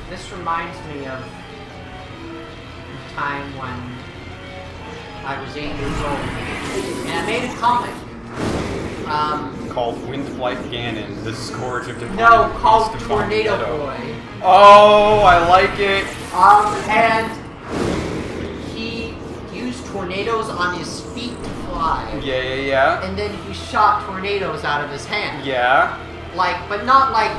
This reminds me of the time when I was 8 years old, and I made a comic. Called Windblight Ganon, the Scourge of Divine. No, called Divine Tornado Meadow. Boy. Oh, I like it. And he used tornadoes on his feet to fly. Yeah. And then he shot tornadoes out of his hand. Yeah. But not like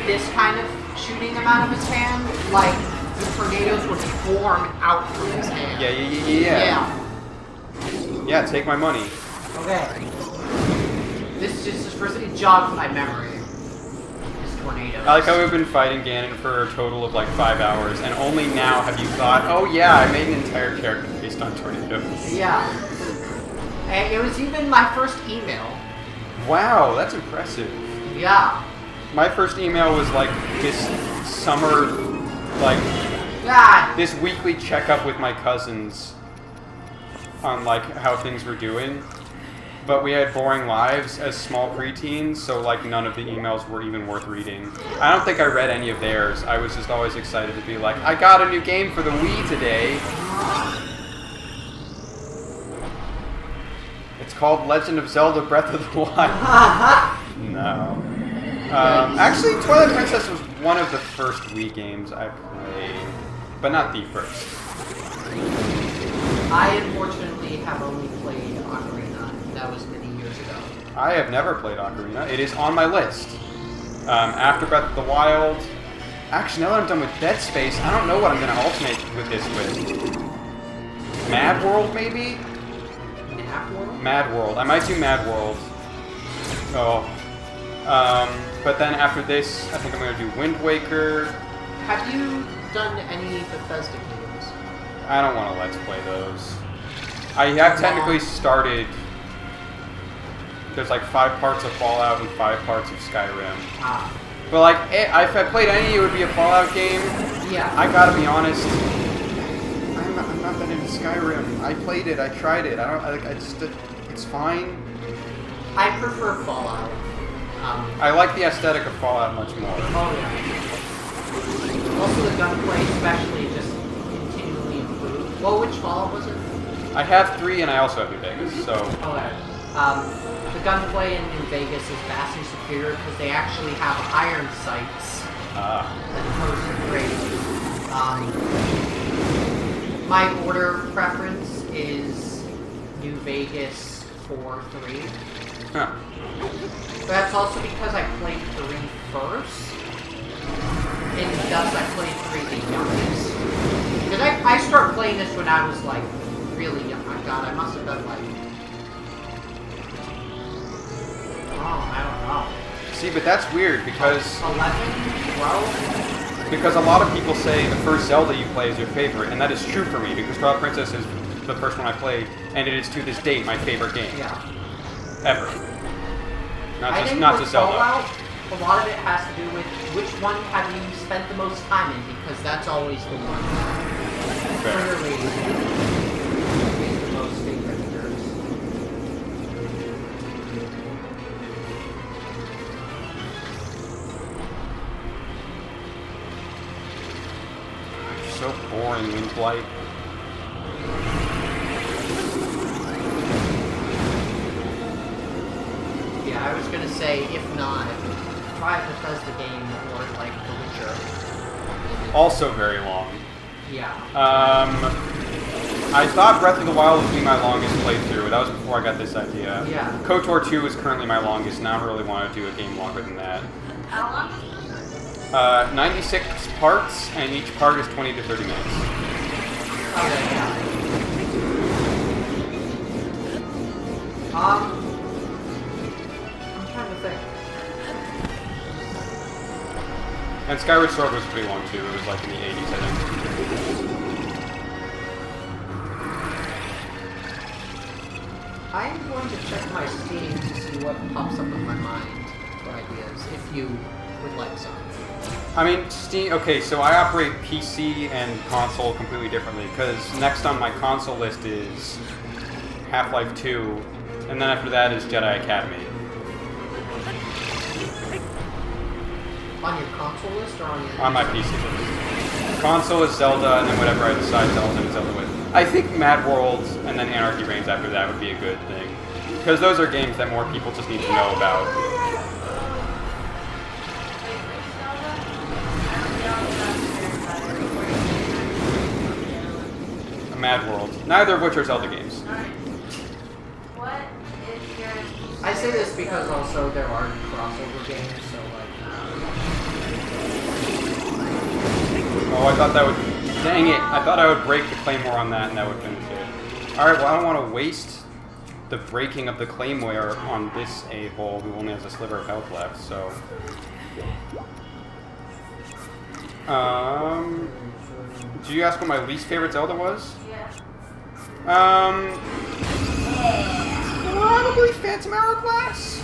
this kind of shooting them out of his hand. Like, the tornadoes would form out from his hand. Yeah. Yeah, take my money. Okay. This is just first, it jogged my memory. This tornado. I like how we've been fighting Ganon for a total of like 5 hours, and only now have you thought, oh yeah, I made an entire character based on tornadoes. Yeah. And it was even my first email. Wow, that's impressive. Yeah. My first email was like this summer, like God. this weekly checkup with my cousins on like how things were doing. But we had boring lives as small preteens, so like none of the emails were even worth reading. I don't think I read any of theirs. I was just always excited to be like, I got a new game for the Wii today. It's called Legend of Zelda Breath of the Wild. No. Actually, Twilight Princess was one of the first Wii games I played, but not the first. I unfortunately have only played Ocarina. That was many years ago. I have never played Ocarina. It is on my list. After Breath of the Wild. Actually, now that I'm done with Dead Space, I don't know what I'm going to alternate with this with. Mad World, maybe? Mad World? Mad World. I might do Mad World. Oh. But then after this, I think I'm going to do Wind Waker. Have you done any Bethesda games? I don't want to Let's Play those. I have technically started... There's like 5 parts of Fallout and 5 parts of Skyrim. Ah. But like, if I played any, it would be a Fallout game. Yeah. I gotta be honest. I'm not that into Skyrim. I played it. I tried it. I just. It's fine. I prefer Fallout. I like the aesthetic of Fallout much more. Oh yeah. Also the gunplay, especially, just continually improved. Well, which Fallout was it? I have 3, and I also have New Vegas. So. Okay. The gunplay in New Vegas is vastly superior because they actually have iron sights as opposed to great. My order preference is New Vegas 4-3. Huh. But that's also because I played 3 first. And thus I played 3 the youngest. Because I started playing this when I was like really young. My god, I must have been like... Oh, I don't know. See, but that's weird because... 11? 12? Because a lot of people say the first Zelda you play is your favorite, and that is true for me, because Twilight Princess is the first one I played, and it is to this date my favorite game. Yeah. Ever. I Not just Zelda. Fallout, a lot of it has to do with which one have you spent the most time in, because that's always the one. Fair. Clearly, is the most favorite of yours. So boring, Windblight. Yeah, I was gonna say, if not, try a Bethesda game or like The Witcher. Also very long. Yeah. I thought Breath of the Wild would be my longest playthrough. That was before I got this idea. Yeah. KOTOR 2 is currently my longest, and I don't really want to do a game longer than that. How long? 96 parts, and each part is 20 to 30 minutes. Okay, yeah. I'm trying to think. And Skyward Sword was pretty long too. It was like in the 80s, I think. I am going to check my Steam to see what pops up in my mind for ideas, if you would like some. I mean, Steam. Okay, so I operate PC and console completely differently, because next on my console list is Half-Life 2, and then after that is Jedi Academy. On your console list or on your... On my PC list. Console is Zelda, and then whatever I decide Zelda with. I think Mad World and then Anarchy Reigns after that would be a good thing. Because those are games that more people just need to know about. A Mad World. Neither of which are Zelda games. What is your... I say this because also there are crossover games, so Oh, I thought that would... Dang it! I thought I would break the Claymore on that and that would finish it. Alright, well I don't want to waste the breaking of the Claymore on this a-hole who only has a sliver of health left, so... Did you ask what my least favorite Zelda was? Yeah. Probably Phantom Hourglass.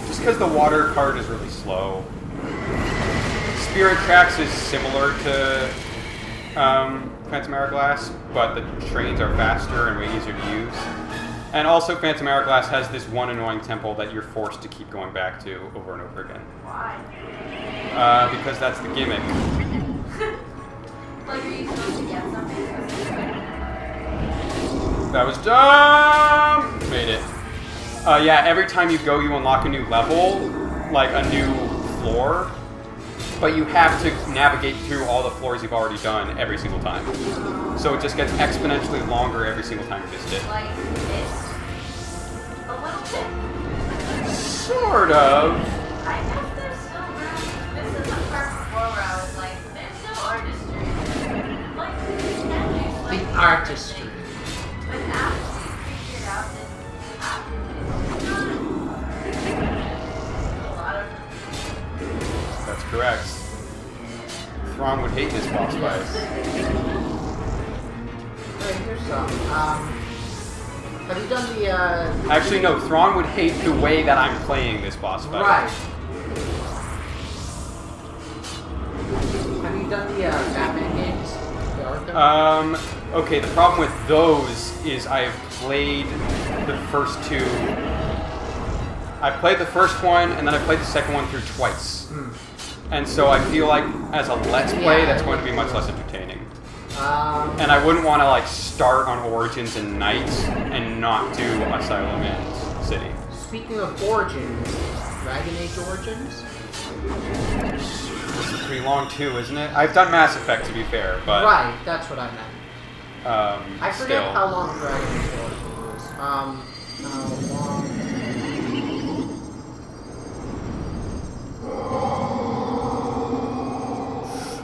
Just because the water part is really slow. Spirit Tracks is similar to Phantom Hourglass, but the trains are faster and way easier to use. And also Phantom Hourglass has this one annoying temple that you're forced to keep going back to over and over again. Why? Because that's the gimmick. Like, are you supposed to get something? That was dumb! Made it. Yeah, every time you go, you unlock a new level, like a new floor, but you have to navigate through all the floors you've already done every single time. So it just gets exponentially longer every single time you visit it. Like this? A little bit? Sort of. I guess there's still room. This is the part before where I was like, there's no artistry. Like, you can do like the artistry. But after you figured out that you have to do a lot of... That's correct. Thrawn would hate this boss fight. Wait, here's some. Have you done the, Actually, no, Thrawn would hate the way that I'm playing this boss fight. Right. Have you done the, Batman games? The Arkham? Okay, the problem with those is I've played the first two. I played the first one, and then I played the second one through twice. And so I feel like, as a Let's Play, that's going to be much less entertaining. And I wouldn't want to, like, start on Origins and Night and not do Asylum and City. Speaking of Origins, Dragon Age Origins? This is pretty long, too, isn't it? I've done Mass Effect, to be fair, but... Right, that's what I meant. I forget still. how long Dragon Age Origins was. How long...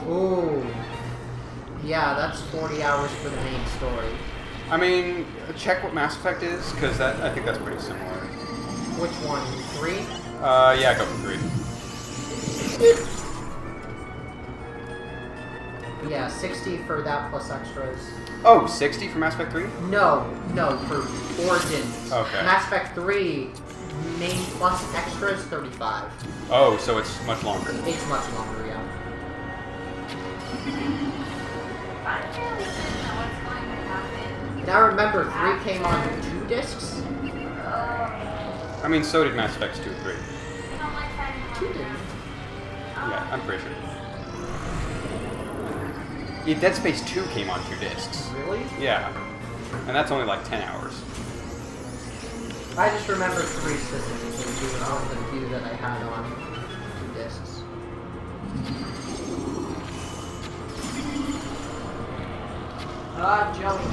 Ooh. Yeah, that's 40 hours for the main story. I mean, check what Mass Effect is, because I think that's pretty similar. Which one? 3? Yeah, go for 3. Yeah, 60 for that plus extras. Oh, 60 for Mass Effect 3? No, for Origins. Okay. Mass Effect 3, main plus extras, 35. Oh, so it's much longer. It's much longer, yeah. I'm fairly certain that what's going to happen... Now remember, 3 came on 2 discs? I mean, so did Mass Effect 2 and 3. You don't like having 2 didn't. Yeah, I'm pretty sure. Yeah, Dead Space 2 came on 2 discs. Really? Yeah. And that's only like 10 hours. I just remember 3 specifically being on the few that I had on 2 discs. Jelly.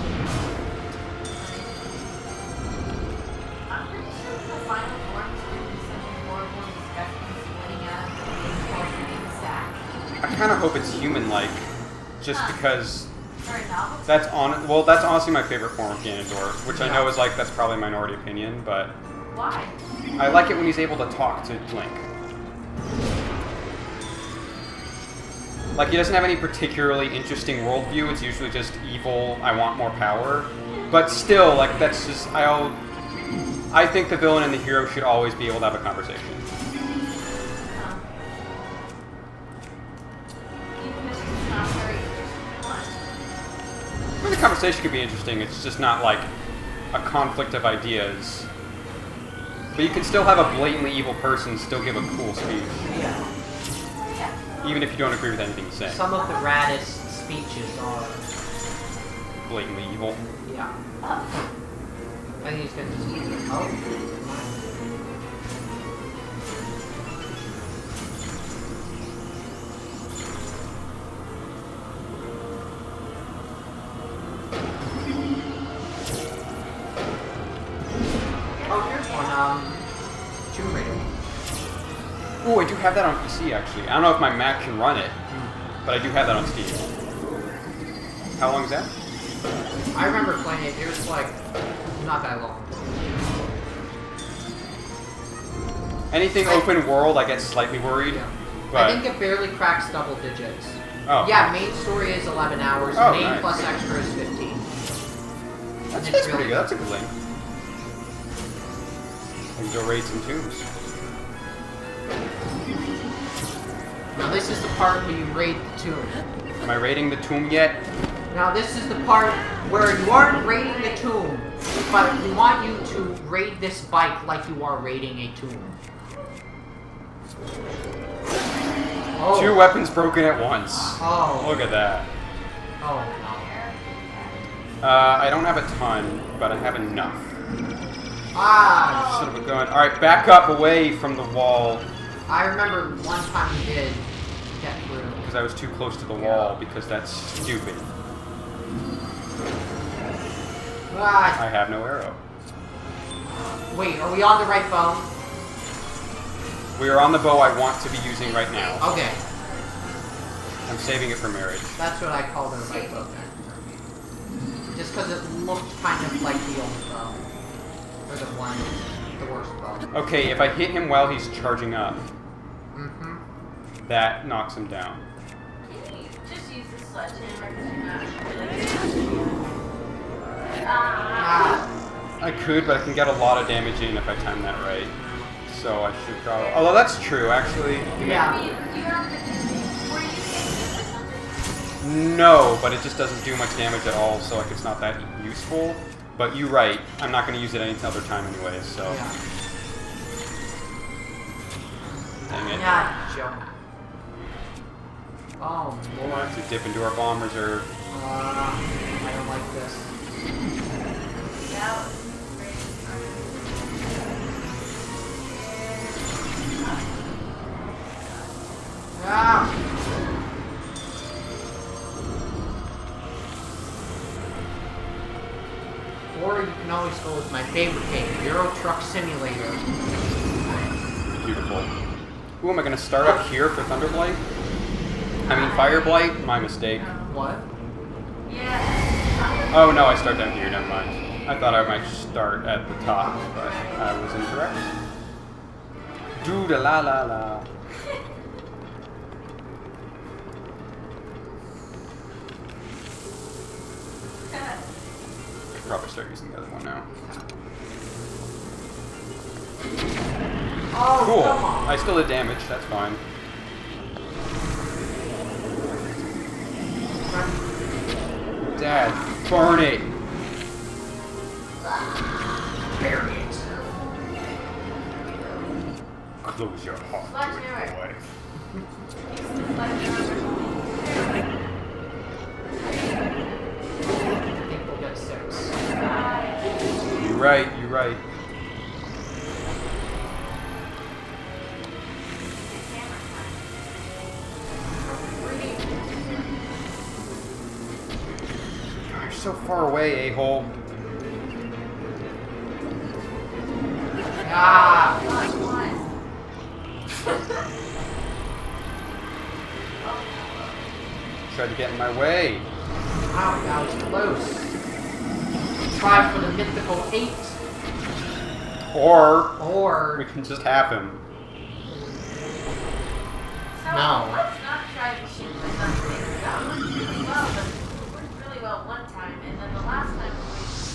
I'm pretty sure the final form is going to be such a horrible, disgusting, splitting out, and sack. I kind of hope it's human-like, just because For a novelty? that's honestly my favorite form of Ganondorf, which I know is like, that's probably a minority opinion, but Why? I like it when he's able to talk to Link. Like, he doesn't have any particularly interesting worldview, it's usually just evil, I want more power. But still, like, that's just, I think the villain and the hero should always be able to have a conversation. Even if it's not very interesting one. I mean, the conversation could be interesting, it's just not, like, a conflict of ideas. But you can still have a blatantly evil person still give a cool speech. Yeah. Yeah. even if you don't agree with anything he's saying. Some of the raddest speeches are... Blatantly evil. Yeah. I think he's gonna just use it. Oh. Oh, here's one, Tomb Raider. Ooh, I do have that on PC, actually. I don't know if my Mac can run it, but I do have that on Steam. How long is that? I remember playing it, it was like, not that long. Anything open world, I get slightly worried. Yeah. But I think it barely cracks double digits. Oh. Yeah, main story is 11 hours, Oh, main nice. plus extra is 15. That's It's pretty really good. That's a good length. I can go raid some tombs. Now this is the part where you raid the tomb. Am I raiding the tomb yet? Now this is the part where you aren't raiding the tomb, but we want you to raid this bike like you are raiding a tomb. Oh. 2 weapons broken at once. Oh. Look at that. Oh I don't have a ton, but I have enough. no. Ah. Son of a gun. Alright, back up away from the wall. I remember one time we did get through. Because I was too close to the wall, because that's stupid. Ah. I have no arrow. Wait, are we on the right phone? We are on the bow I want to be using right now. Okay. I'm saving it for marriage. That's what I call the right bow then. Just because it looked kind of like the old bow. Or the worst bow. Okay, if I hit him while he's charging up, Mm-hmm. that knocks him down. Can you just use the sledgehammer because you're not really Ah. I could, but I can get a lot of damage in if I time that right. So I should probably... Although that's true, actually. Yeah. You have to... Were you using or something? No, but it just doesn't do much damage at all, so like it's not that useful. But you're right. I'm not going to use it any other time anyways, so... Yeah. Dang it. Yeah, jump. Oh, We'll Lord. have to dip into our bomb reserve. I don't like this. That was Ah! Or you can always go with my favorite game, Euro Truck Simulator. Beautiful. Ooh, am I going to start up here for Thunderblight? I mean Fire Blight? My mistake. What? Yeah. Oh no, I start down here, never mind. I thought I might start at the top, but I was incorrect. Doo-da-la-la-la. Could probably start using the other one now. Oh, Cool. come on. I still did damage, that's fine. Dad, burn it! Bury it. Close your heart, Sledgehammer. boy. Use the sledgehammer. I think we'll get 6. You're right, you're right. You're so far away, a-hole. Ah! Tried to get in my way. Wow, that was close. Try for the mythical 8. Or we Or... can just have him. So No. let's not try to shoot the something. That worked really well, but it worked really well one time, and then the last time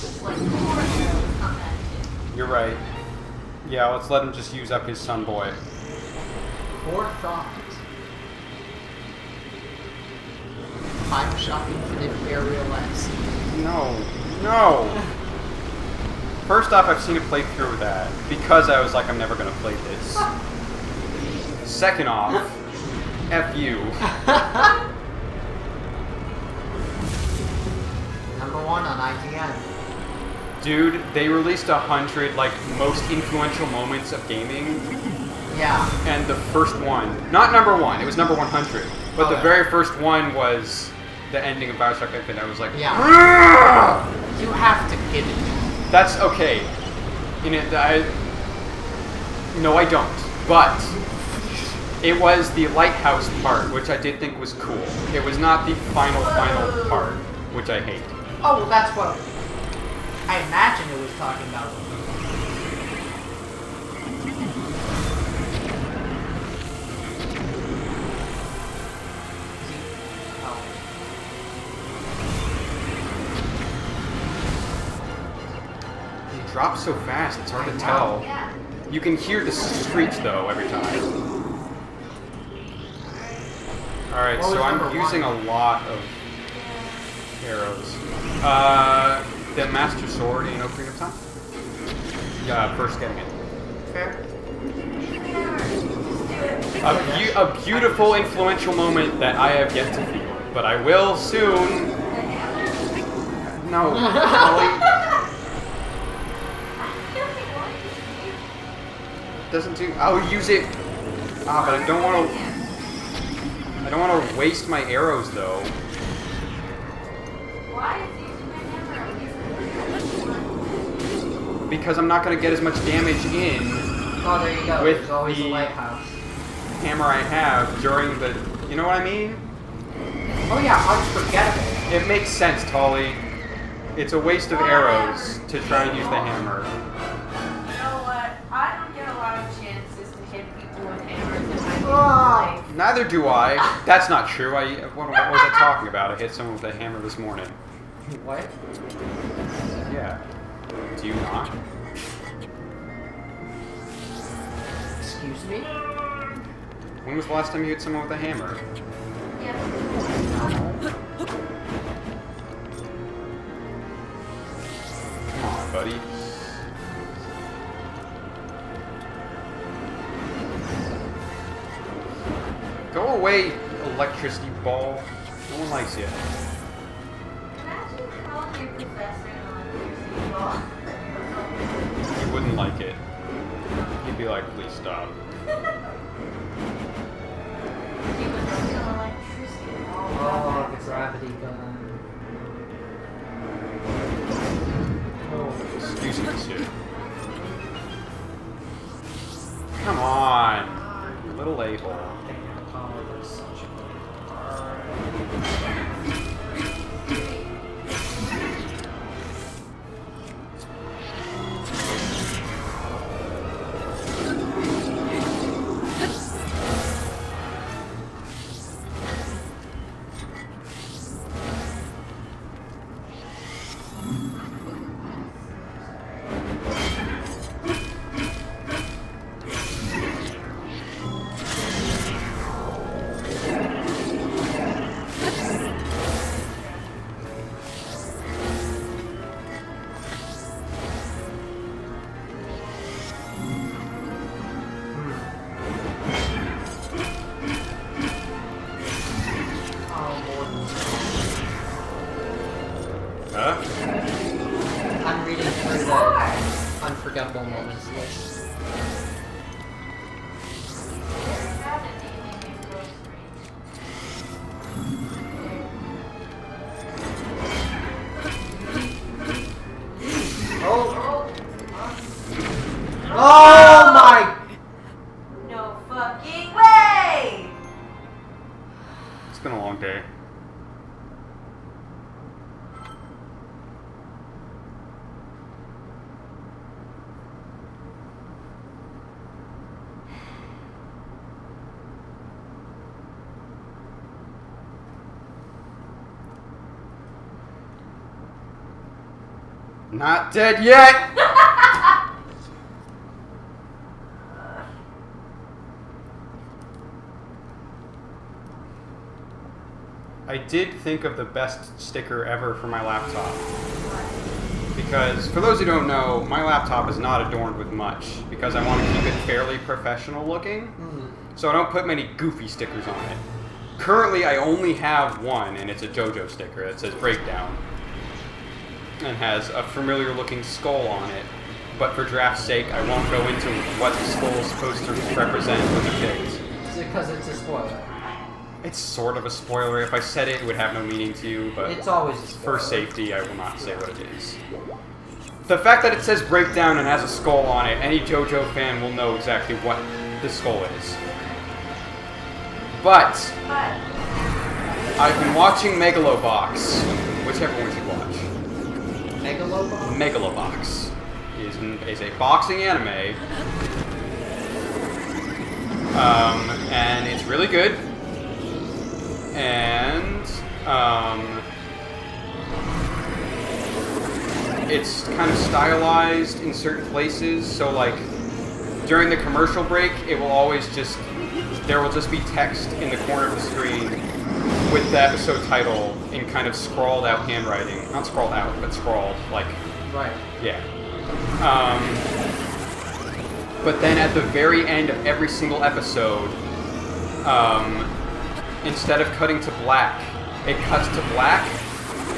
we like 4 arrows on that shit. You're right. Yeah, let's let him just use up his sun boy. Or thought. Fire shot infinite aerial lens. No, no. First off, I've seen a playthrough of that because I was like, I'm never gonna play this. Second off, F you. #1 on IGN. Dude, they released 100 like most influential moments of gaming, Yeah. and the first one, not number 1, it was number 100, but the very first one was the ending of Bioshock Infinite. I was like, Yeah. You have to give it. that's okay. No, I don't. But it was the lighthouse part, which I did think was cool. It was not the final part, which I hate. Oh, well, that's what I imagine it was talking about. He drops so fast, it's hard to tell. Yeah. You can hear the screech though every time. Alright, What was so I'm number using one? a lot of arrows. The Master Sword in Ocarina of Time? Yeah, first getting it. Fair. A beautiful, influential moment that I have yet to feel, but I will soon. No, Molly. Doesn't do. I'll use it. But I don't want to. I don't want to waste my arrows though. Why is using my hammer? Because I'm not going to get as much damage in Oh, there you go. With There's always the- a lighthouse. hammer I have during the. You know what I mean? Oh yeah, unforgettable. It makes sense, Tolly. It's a waste of arrows to try and use the hammer. You know what? I don't get a lot of chances to hit people with hammers in my life. Neither do I. That's not true. What was I talking about? I hit someone with a hammer this morning. What? Yeah. Do you not? Excuse me? When was the last time you hit someone with a hammer? Yeah. Come on, buddy. Go away, electricity ball. No one likes you. Imagine calling your professor an electricity ball. He wouldn't like it. He'd be like, please stop. He was like an electricity ball. Oh, the gravity gun. Oh, Excuse me, shit. Come on. You little a-hole. damn. Oh, there's such a Huh? I'm reading through the unforgettable moments list. Oh! Oh my! No fucking way! It's been a long day. Not dead yet! I did think of the best sticker ever for my laptop. Because, for those who don't know, my laptop is not adorned with much, because I want to keep it fairly professional looking. so I don't put many goofy stickers on it. Currently, I only have one, and it's a JoJo sticker that says Breakdown, and has a familiar-looking skull on it. But for draft's sake, I won't go into what the skull is supposed to represent or depict. Is it because it's a spoiler? It's sort of a spoiler. If I said it, it would have no meaning to you, but It's always a spoiler. for safety, I will not say what it is. The fact that it says Breakdown and has a skull on it, any JoJo fan will know exactly what the skull is. But I've been watching Megalobox, whichever one you watch. Megalobox? Megalobox is a boxing anime, and it's really good. And it's kind of stylized in certain places. So like during the commercial break, it will always just there will just be text in the corner of the screen with the episode title in kind of scrawled out handwriting. Not scrawled out, but scrawled like Right. yeah. But then at the very end of every single episode, instead of cutting to black, it cuts to black,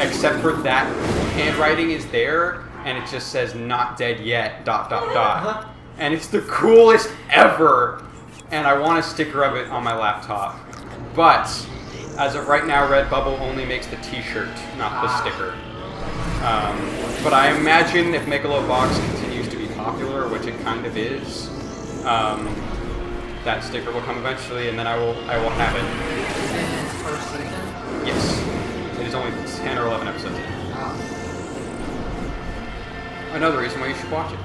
except for that handwriting is there, and it just says "not dead yet." ... And it's the coolest ever, and I want a sticker of it on my laptop. But as of right now, Redbubble only makes the T-shirt, not the sticker. But I imagine if Megalobox continues to be popular, which it kind of is, that sticker will come eventually, and then I will have it. Is it in its first season? Yes, it is only 10 or 11 episodes in. Oh. Another reason why you should watch it.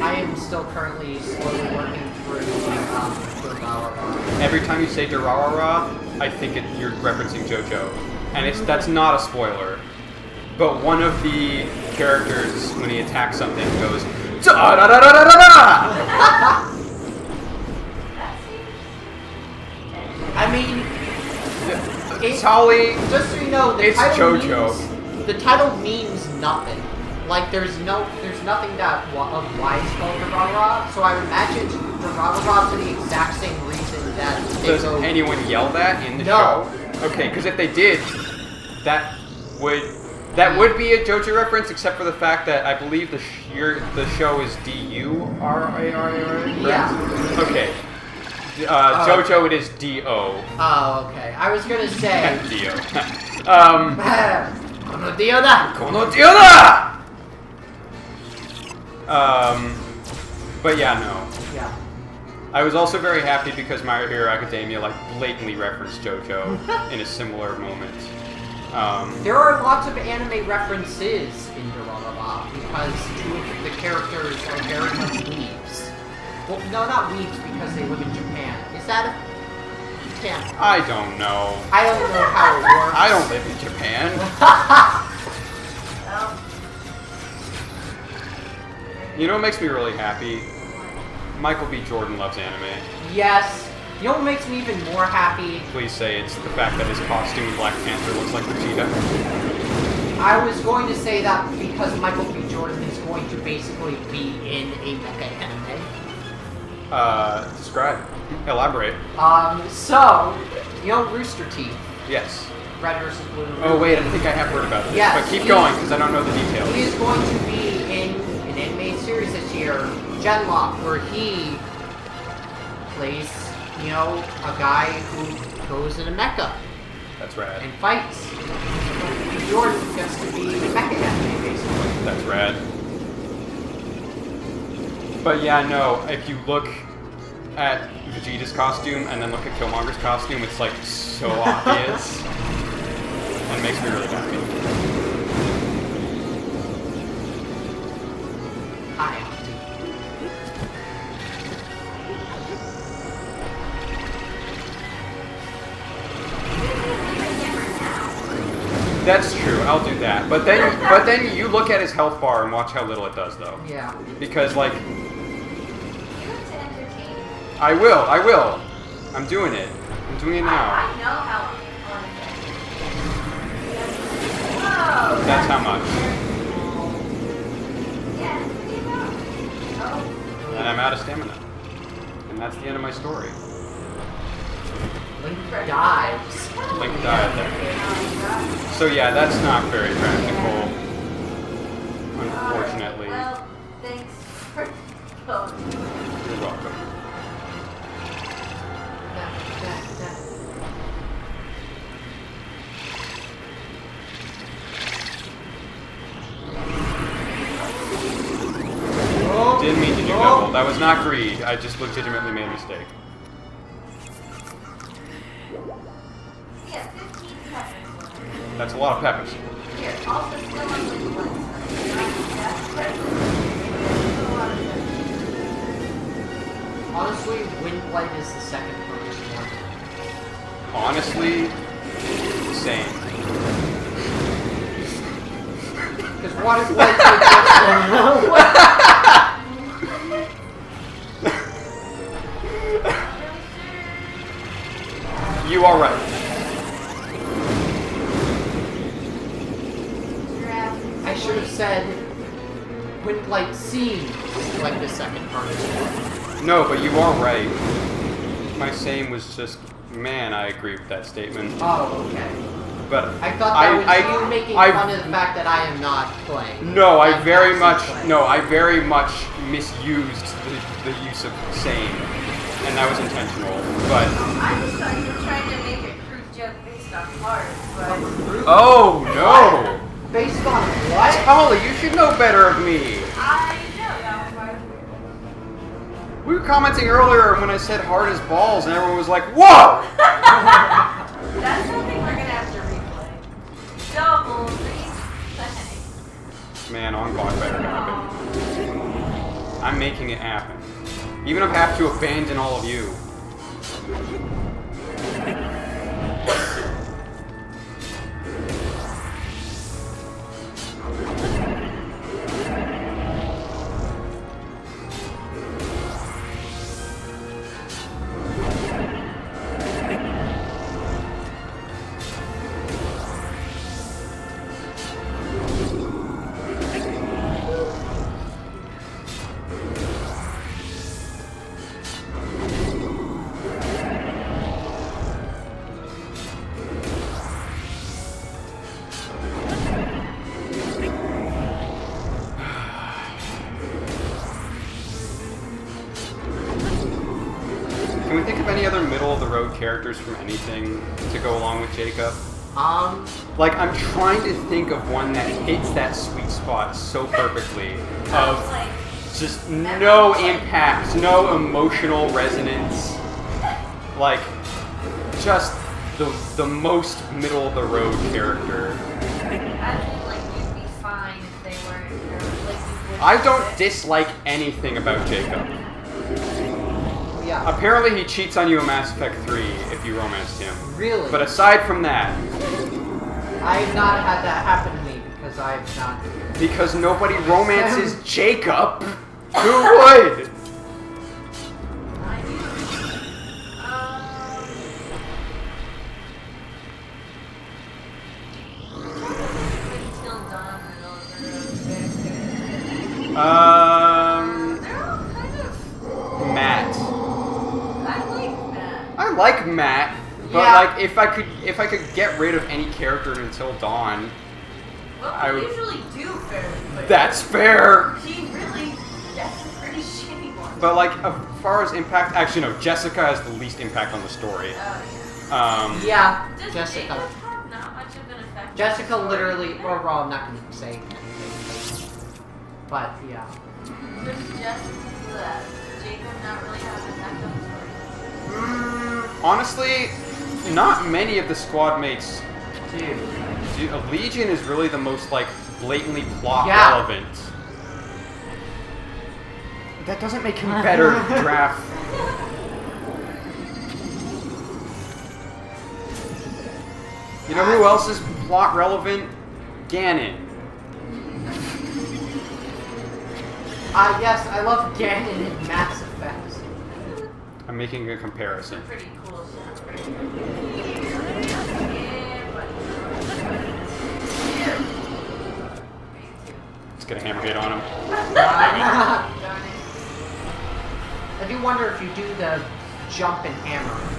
I am still currently slowly working through Durarara. Every time you say Durarara, I think you're referencing JoJo, and that's not a spoiler. But one of the characters, when he attacks something, goes da da da da da da. I mean, Tali, just so you know, it's JoJo. The title means nothing. Like there's nothing that of why it's called Durarara. So I would imagine Durarara for the exact same reason that they Does go. anyone yell that in the No. show? Okay, because if they did, that would be a JoJo reference, except for the fact that I believe the show is D-U-R-A-R-A-R. Yeah. Okay. JoJo, it is D-O. Oh, okay. I was gonna say. D-O. Kono dio da. Kono dio da! But yeah, no. Yeah. I was also very happy because My Hero Academia blatantly referenced JoJo in a similar moment. There are lots of anime references in Durarara because two of the characters are very much weebs. Well, no, not weebs because they live in Japan. Is that a... Can't. I don't know. I don't know how it works. I don't live in Japan. You know what makes me really happy? Michael B. Jordan loves anime. Yes. You know what makes me even more happy? Please say it's the fact that his costume in Black Panther looks like Vegeta. I was going to say that because Michael B. Jordan is going to basically be in a mecha anime. Describe. Elaborate. So, you know Rooster Teeth, Yes. Red vs. Blue. Oh wait, I think I have heard about this. Yes, But keep going, because I don't know the details. He is going to be in an animated series this year, Genlock, where he plays, you know, a guy who goes in a mecha That's rad. and fights. Michael B. Jordan gets to be a mecha anime, basically. That's rad. But yeah, no, if you look at Vegeta's costume and then look at Killmonger's costume, it's like so obvious. And it makes me really happy. Hi. That's true, I'll do that. But then you look at his health bar and watch how little it does though. Yeah. Because like You have to entertain. I will. I'm doing it. I'm doing it now. I know how fun it is. Whoa! That's how much. and I'm out of stamina. And that's the end of my story. Link dives. Link died there. So yeah, that's not very practical. Unfortunately. Well, thanks for going. You're welcome. Didn't mean to do double. That was not greed. I just legitimately made a mistake. Yeah, 15 peppers. That's a lot of peppers. Here, also still on the list. Honestly, Windblight is the second first one. Honestly, same. Because what if Light was You are right. I should have said Windblight seems like the second first one. No, but you are right. My same was just, man, I agree with that statement. Oh, okay. But I thought that was you making fun of the fact that I am not playing. No, I I'm very actually much, playing. no, I very much misused the use of same, and that was intentional. But I just thought you were trying to make a crude joke based on hearts, but oh no, Based on what? Holly, you should know better of me. I know that was my We were commenting earlier when I said hard as balls, and everyone was like, "Whoa!" That's something we're gonna have to replay. Double replay. Man, Onblock better happen. I'm making it happen, even if I have to abandon all of you. Can we think of any other middle-of-the-road characters from anything to go along with Jacob? Like, I'm trying to think of one that hits that sweet spot so perfectly of just no impact, no emotional resonance. Like, just the most middle-of-the-road character. I think like you'd be fine if they weren't, or like you would. I don't dislike anything about Jacob. Yeah. Apparently he cheats on you in Mass Effect 3 if you romanced him. Really? But aside from that, I have not had that happen to me because I have not. because nobody romances Jacob, who would? I do. Until dawn and they're all kind of. Matt. I like that. I like Matt, but Yeah. like if I could get rid of any character in Until Dawn, Well, I we would- usually do fairly quick. that's fair. He really. That's a pretty shitty one. But like as far as impact, actually no, Jessica has the least impact on the story. Yeah, Does Jessica. Jacob have not much of an effect? Jessica on the story? literally, or well, I'm not going to say. But yeah. Does Jacob not really have an effect on the story? Honestly, not many of the squad mates. Dude. Legion is really the most like blatantly plot Yeah. relevant. That doesn't make him better, Draft. You know who else is plot relevant? Ganon. Yes, I love Ganon in Mass Effect. I'm making a comparison. Pretty cool shit. Let's get a hammer hit on him. I do wonder if you do the jump and hammer.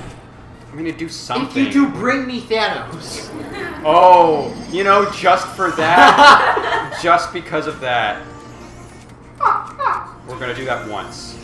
I'm gonna do something. If you do, bring me Thanos. Oh, just for that, just because of that, we're gonna do that once.